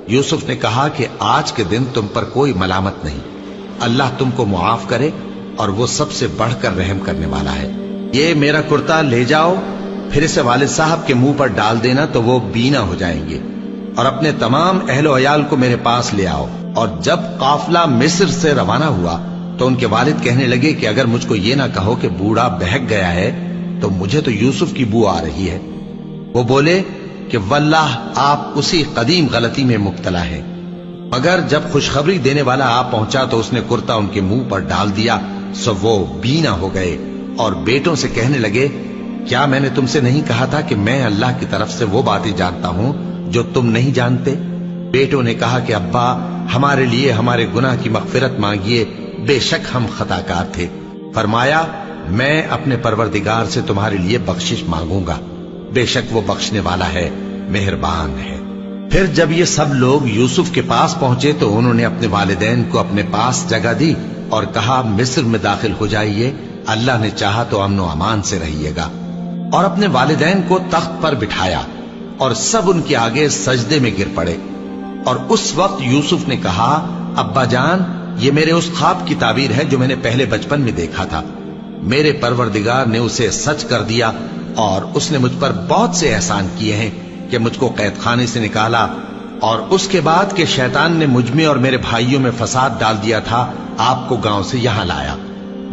یوسف نے کہا کہ آج کے دن تم پر کوئی ملامت نہیں، اللہ تم کو معاف کرے اور وہ سب سے بڑھ کر رحم کرنے والا ہے۔ یہ میرا کرتا لے جاؤ، پھر اسے والد صاحب کے منہ پر ڈال دینا تو وہ بینا ہو جائیں گے، اور اپنے تمام اہل و عیال کو میرے پاس لے آؤ۔ اور جب قافلہ مصر سے روانہ ہوا تو ان کے والد کہنے لگے کہ اگر مجھ کو یہ نہ کہو کہ بوڑھا بہک گیا ہے تو مجھے تو یوسف کی بو آ رہی ہے۔ وہ بولے کہ واللہ آپ اسی قدیم غلطی میں مبتلا ہیں۔ مگر جب خوشخبری دینے والا آ پہنچا تو اس نے کرتا ان کے منہ پر ڈال دیا، سو وہ بینا ہو گئے اور بیٹوں سے کہنے لگے کیا میں نے تم سے نہیں کہا تھا کہ میں اللہ کی طرف سے وہ باتیں جانتا ہوں جو تم نہیں جانتے؟ بیٹوں نے کہا کہ ابا ہمارے لیے ہمارے گناہ کی مغفرت مانگیے، بے شک ہم خطا کار تھے۔ فرمایا میں اپنے پروردگار سے تمہارے لیے بخشش مانگوں گا، بے شک وہ بخشنے والا ہے، مہربان ہے۔ پھر جب یہ سب لوگ یوسف کے پاس پہنچے تو انہوں نے اپنے والدین کو اپنے پاس جگہ دی اور کہا مصر میں داخل ہو جائیے، اللہ نے چاہا تو امن و امان سے رہیے گا۔ اور اپنے والدین کو تخت پر بٹھایا اور سب ان کے آگے سجدے میں گر پڑے۔ اور اس وقت یوسف نے کہا ابا جان، یہ میرے اس خواب کی تعبیر ہے جو میں نے پہلے بچپن میں دیکھا تھا۔ میرے پروردگار نے اسے سچ کر دیا اور اس نے مجھ پر بہت سے احسان کیے ہیں کہ مجھ کو قید خانے سے نکالا، اور اس کے بعد کہ شیطان نے مجھ میں اور میرے بھائیوں میں فساد ڈال دیا تھا آپ کو گاؤں سے یہاں لایا۔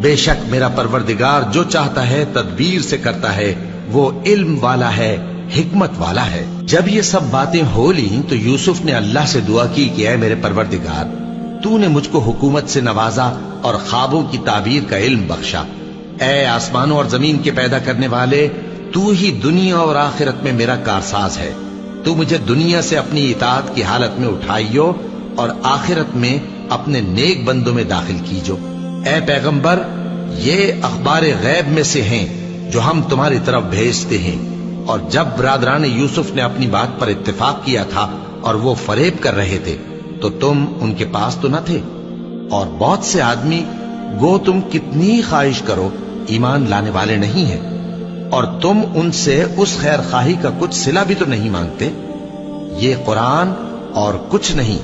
بے شک میرا پروردگار جو چاہتا ہے تدبیر سے کرتا ہے، وہ علم والا ہے، حکمت والا ہے۔ جب یہ سب باتیں ہو لیں تو یوسف نے اللہ سے دعا کی کہ اے میرے پروردگار، تو نے مجھ کو حکومت سے نوازا اور خوابوں کی تعبیر کا علم بخشا۔ اے آسمانوں اور زمین کے پیدا کرنے والے، تو ہی دنیا اور آخرت میں میرا کارساز ہے۔ تو مجھے دنیا سے اپنی اطاعت کی حالت میں اٹھائیو اور آخرت میں اپنے نیک بندوں میں داخل کیجو۔ اے پیغمبر، یہ اخبار غیب میں سے ہیں جو ہم تمہاری طرف بھیجتے ہیں۔ اور جب برادران یوسف نے اپنی بات پر اتفاق کیا تھا اور وہ فریب کر رہے تھے تو تم ان کے پاس تو نہ تھے، اور بہت سے آدمی گو تم کتنی خواہش کرو ایمان لانے والے نہیں ہیں، اور تم ان سے اس خیر خواہی کا کچھ صلہ بھی تو نہیں مانگتے۔ یہ قرآن اور کچھ نہیں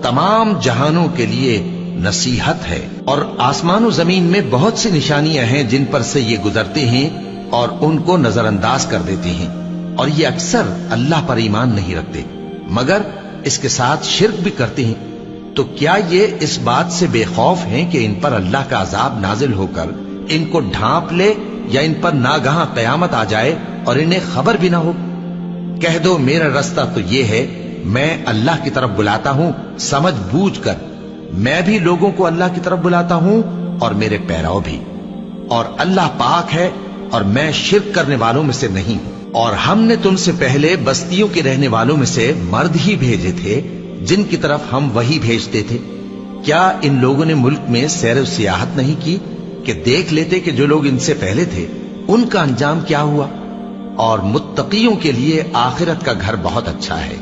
تمام جہانوں کے لیے نصیحت ہے، اور آسمان و زمین میں بہت سی نشانیاں ہیں جن پر سے یہ گزرتے ہیں اور ان کو نظر انداز کر دیتے ہیں، اور یہ اکثر اللہ پر ایمان نہیں رکھتے مگر اس کے ساتھ شرک بھی کرتے ہیں۔ تو کیا یہ اس بات سے بے خوف ہیں کہ ان پر اللہ کا عذاب نازل ہو کر ان کو ڈھانپ لے، یا ان پر ناگہاں قیامت آ جائے اور انہیں خبر بھی نہ ہو؟ کہہ دو میرا رستہ تو یہ ہے، میں اللہ کی طرف بلاتا ہوں سمجھ بوجھ کر، میں بھی لوگوں کو اللہ کی طرف بلاتا ہوں اور میرے پیرو بھی، اور اللہ پاک ہے اور میں شرک کرنے والوں میں سے نہیں ہوں۔ اور ہم نے تم سے پہلے بستیوں کے رہنے والوں میں سے مرد ہی بھیجے تھے جن کی طرف ہم وہی بھیجتے تھے۔ کیا ان لوگوں نے ملک میں سیر و سیاحت نہیں کی کہ دیکھ لیتے کہ جو لوگ ان سے پہلے تھے ان کا انجام کیا ہوا؟ اور متقیوں کے لیے آخرت کا گھر بہت اچھا ہے،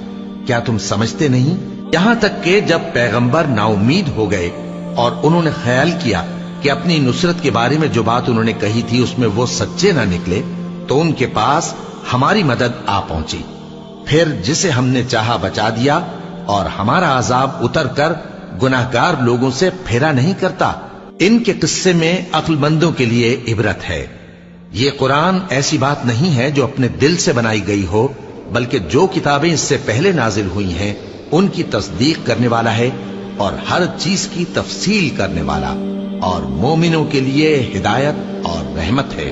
کیا تم سمجھتے نہیں؟ یہاں تک کہ جب پیغمبر نا امید ہو گئے اور انہوں نے خیال کیا کہ اپنی نصرت کے بارے میں جو بات انہوں نے کہی تھی اس میں وہ سچے نہ نکلے، تو ان کے پاس ہماری مدد آ پہنچی۔ پھر جسے ہم نے چاہا بچا دیا، اور ہمارا عذاب اتر کر گناہگار لوگوں سے پھیرا نہیں کرتا۔ ان کے قصے میں عقل مندوں کے لیے عبرت ہے۔ یہ قرآن ایسی بات نہیں ہے جو اپنے دل سے بنائی گئی ہو، بلکہ جو کتابیں اس سے پہلے نازل ہوئی ہیں ان کی تصدیق کرنے والا ہے اور ہر چیز کی تفصیل کرنے والا، اور مومنوں کے لیے ہدایت اور رحمت ہے۔